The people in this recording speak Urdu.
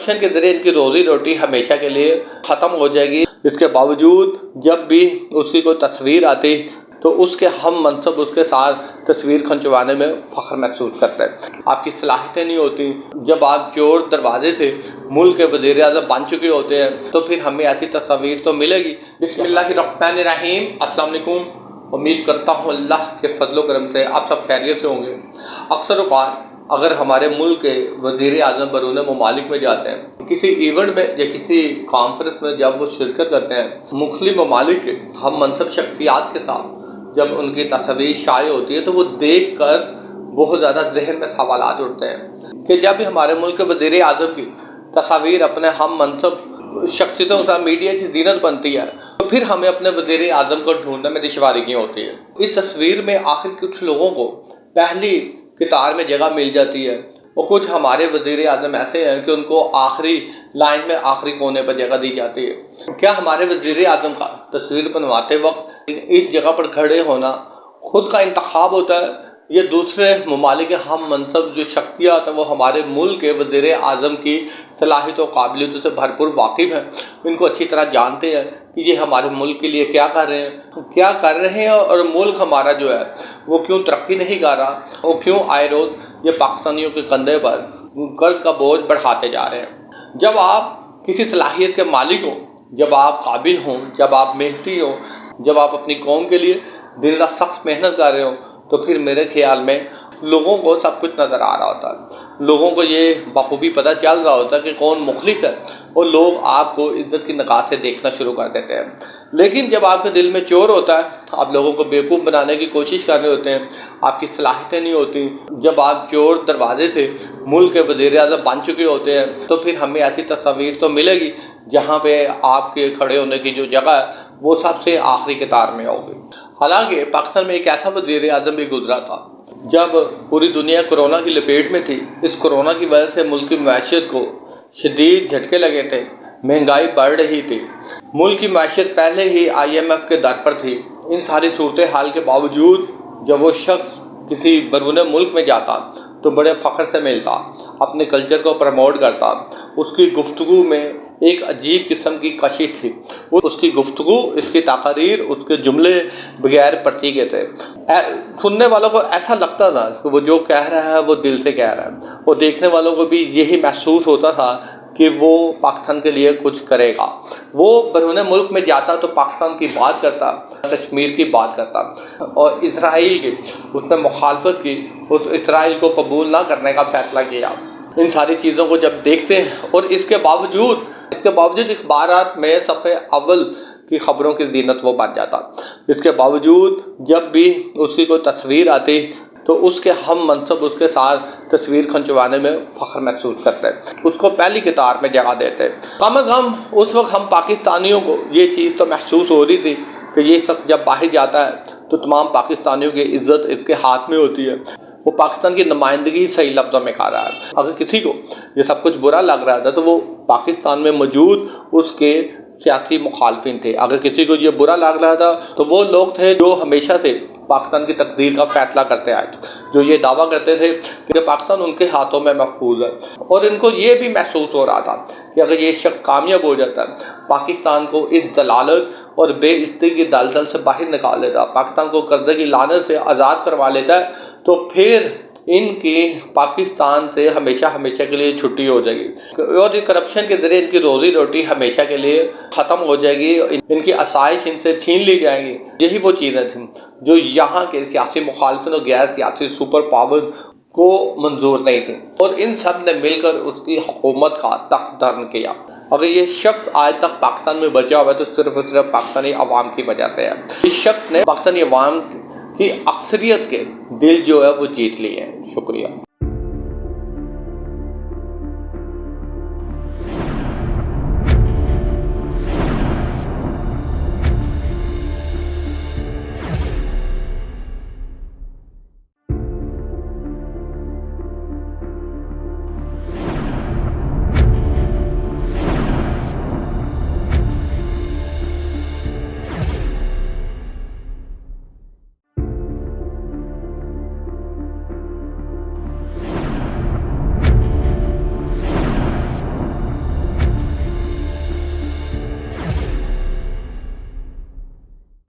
کرپشن کے ذریعے ان کی روزی روٹی ہمیشہ کے لیے ختم ہو جائے گی۔ اس کے باوجود جب بھی اس کی کوئی تصویر آتی تو اس کے ہم منصب اس کے ساتھ تصویر کھنچوانے میں فخر محسوس کرتے ہیں۔ آپ کی صلاحیتیں نہیں ہوتی۔ جب آپ چور دروازے سے ملک کے وزیر اعظم بن چکے ہوتے ہیں تو پھر ہمیں ایسی تصاویر تو ملے گی۔ بسم اللہ الرحمن الرحیم۔ السلام علیکم۔ امید کرتا ہوں اللہ کے فضل و کرم سے آپ سب خیریت سے ہوں گے۔ اکثر اوقات اگر ہمارے ملک کے وزیر اعظم بیرون ممالک میں جاتے ہیں، کسی ایونٹ میں یا کسی کانفرنس میں جب وہ شرکت کرتے ہیں، مختلف ممالک کے ہم منصب شخصیات کے ساتھ جب ان کی تصویر شائع ہوتی ہے تو وہ دیکھ کر بہت زیادہ ذہن میں سوالات اٹھتے ہیں کہ جب بھی ہمارے ملک کے وزیر اعظم کی تصاویر اپنے ہم منصب شخصیتوں کا میڈیا کی زینت بنتی ہے تو پھر ہمیں اپنے وزیر اعظم کو ڈھونڈنے میں دشواری کیوں ہوتی ہے؟ اس تصویر میں آخر کچھ لوگوں کو پہلی قطار میں جگہ مل جاتی ہے اور کچھ ہمارے وزیر اعظم ایسے ہیں کہ ان کو آخری لائن میں آخری کونے پر جگہ دی جاتی ہے۔ کیا ہمارے وزیر اعظم کا تصویر بنواتے وقت اس جگہ پر کھڑے ہونا خود کا انتخاب ہوتا ہے یا دوسرے ممالک کے ہم منصب جو شخصیات ہیں وہ ہمارے ملک کے وزیر اعظم کی صلاحیت و قابلیتوں سے بھرپور واقف ہیں، ان کو اچھی طرح جانتے ہیں کہ یہ ہمارے ملک کے لیے کیا کر رہے ہیں اور ملک ہمارا جو ہے وہ کیوں ترقی نہیں کر رہا، وہ کیوں آئے روز یہ پاکستانیوں کے کندھے پر قرض کا بوجھ بڑھاتے جا رہے ہیں۔ جب آپ کسی صلاحیت کے مالک ہوں، جب آپ قابل ہوں، جب آپ محنتی ہوں، جب آپ اپنی قوم کے لیے دن رات سخت محنت کر رہے ہوں تو پھر میرے خیال میں لوگوں کو سب کچھ نظر آ رہا ہوتا ہے، لوگوں کو یہ بخوبی پتہ چل رہا ہوتا ہے کہ کون مخلص ہے اور لوگ آپ کو عزت کی نگاہ سے دیکھنا شروع کر دیتے ہیں۔ لیکن جب آپ کے دل میں چور ہوتا ہے، آپ لوگوں کو بیوقوف بنانے کی کوشش کر رہے ہوتے ہیں، آپ کی صلاحیتیں نہیں ہوتی، جب آپ چور دروازے سے ملک کے وزیر اعظم بن چکے ہوتے ہیں تو پھر ہمیں ایسی تصاویر تو ملے گی جہاں پہ آپ کے کھڑے ہونے کی جو جگہ ہے وہ سب سے آخری قطار میں ہوگی۔ حالانکہ پاکستان میں ایک ایسا وزیر اعظم بھی گزرا تھا جب پوری دنیا کورونا کی لپیٹ میں تھی۔ اس کورونا کی وجہ سے ملک کی معیشت کو شدید جھٹکے لگے تھے، مہنگائی بڑھ رہی تھی، ملک کی معیشت پہلے ہی IMF کے در پر تھی۔ ان ساری صورتحال کے باوجود جب وہ شخص کسی بیرون ملک میں جاتا تو بڑے فخر سے ملتا، اپنے کلچر کو پروموٹ کرتا۔ اس کی گفتگو میں ایک عجیب قسم کی کشش تھی، اس کی گفتگو، اس کی تقاریر، اس کے جملے بغیر پرچی کے تھے۔ سننے والوں کو ایسا لگتا تھا کہ وہ جو کہہ رہا ہے وہ دل سے کہہ رہا ہے، اور دیکھنے والوں کو بھی یہی محسوس ہوتا تھا کہ وہ پاکستان کے لیے کچھ کرے گا۔ وہ بیرون ملک میں جاتا تو پاکستان کی بات کرتا، کشمیر کی بات کرتا، اور اسرائیل کی اس نے مخالفت کی، اس اسرائیل کو قبول نہ کرنے کا فیصلہ کیا۔ ان ساری چیزوں کو جب دیکھتے ہیں اور اس کے باوجود اخبارات میں صفحے اول کی خبروں کی زینت وہ بن جاتا، اس کے باوجود جب بھی اس کی کوئی تصویر آتی تو اس کے ہم منصب اس کے ساتھ تصویر کھنچوانے میں فخر محسوس کرتے، اس کو پہلی قطار میں جگہ دیتے۔ کم از کم اس وقت ہم پاکستانیوں کو یہ چیز تو محسوس ہو رہی تھی کہ یہ شخص جب باہر جاتا ہے تو تمام پاکستانیوں کی عزت اس کے ہاتھ میں ہوتی ہے، وہ پاکستان کی نمائندگی صحیح لفظوں میں کر رہا ہے۔ اگر کسی کو یہ سب کچھ برا لگ رہا تھا تو وہ پاکستان میں موجود اس کے سیاسی مخالفین تھے۔ اگر کسی کو یہ برا لگ رہا تھا تو وہ لوگ تھے جو ہمیشہ سے پاکستان کی تقدیر کا فیصلہ کرتے آئے تھے، جو یہ دعویٰ کرتے تھے کہ پاکستان ان کے ہاتھوں میں محفوظ ہے، اور ان کو یہ بھی محسوس ہو رہا تھا کہ اگر یہ شخص کامیاب ہو جاتا ہے، پاکستان کو اس ضلالت اور بے عزتی کی دلدل سے باہر نکال لیتا، پاکستان کو قرضے کی لعنت سے آزاد کروا لیتا ہے، تو پھر ان کی پاکستان سے ہمیشہ کے لیے چھٹی ہو جائے گی، اور یہ کرپشن کے ذریعے ان کی روزی روٹی ہمیشہ کے لیے ختم ہو جائے گی، ان کی آسائش ان سے چھین لی جائیں گی۔ یہی وہ چیزیں تھیں جو یہاں کے سیاسی مخالفین اور غیر سیاسی سپر پاور کو منظور نہیں تھیں، اور ان سب نے مل کر اس کی حکومت کا تخت دھرن کیا۔ اگر یہ شخص آج تک پاکستان میں بچا ہوا ہے تو صرف اور صرف پاکستانی عوام کی وجہ سے ہے۔ اس شخص نے پاکستانی عوام کی اکثریت کے دل جو ہے وہ جیت لیے ہیں۔ شکریہ۔